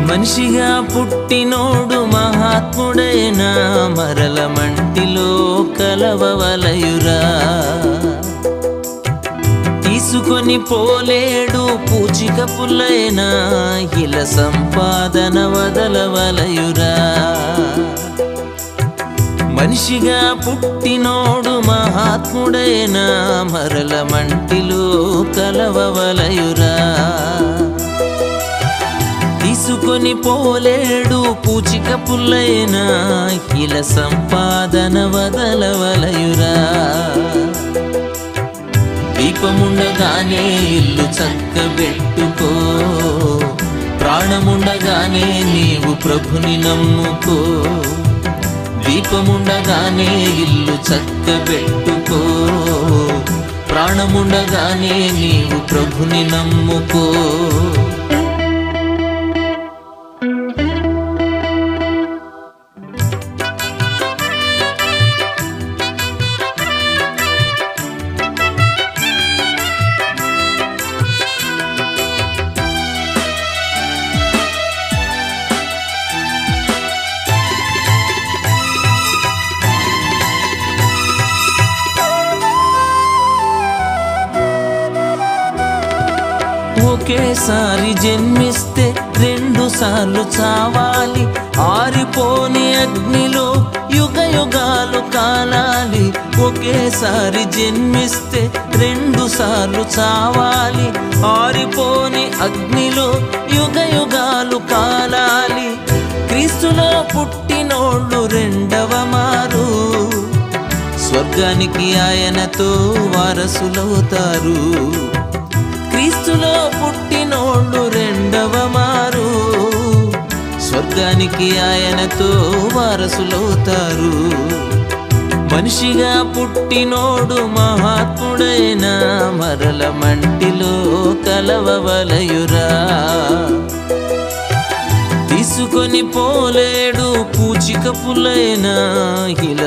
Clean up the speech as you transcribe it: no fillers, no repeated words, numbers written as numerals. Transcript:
మనిషిగా పుట్టినోడు మహాత్ముడైనా మరల మంటిలో కలవవలయురా. తీసుకొని పోలేడు పూచిక పుల్లైనా ఇల సంపాదన వదలవలయురా. మనిషిగా పుట్టినోడు మహాత్ముడైనా మరల మంటిలో కలవవలయురా. తీసుకొని పోలేడు పూచిక పుల్లైనా ఇల సంపాదన వదలవలయురా. దీపముండగానే ఇల్లు చక్కబెట్టుకో, ప్రాణముండగానే నీవు ప్రభుని నమ్ముకో. దీపముండగానే ఇల్లు చక్కబెట్టుకో, ప్రాణముండగానే నీవు ప్రభుని నమ్ముకో. ఒకేసారి జన్మిస్తే 2 సార్లు చావాలి. ఆరిపోని అగ్నిలో యుగ యుగాలు కాలాలి. ఒకేసారి జన్మిస్తే 2 సార్లు చావాలి. ఆరిపోని అగ్నిలో యుగ యుగాలు కాలాలి. క్రీస్తులో పుట్టినోళ్ళు రెండవ మారు స్వర్గానికి ఆయనతో వారసులవుతారు. క్రీస్తులో పుట్టినోళ్ళు రెండవ మారు స్వర్గానికి ఆయనతో వారసులవుతారు. మనిషిగా పుట్టినోడు మహాత్ముడైనా మరల మంటిలో కలవవలయురా. తీసుకొని పోలేడు పూచిక పుల్లైనా ఇల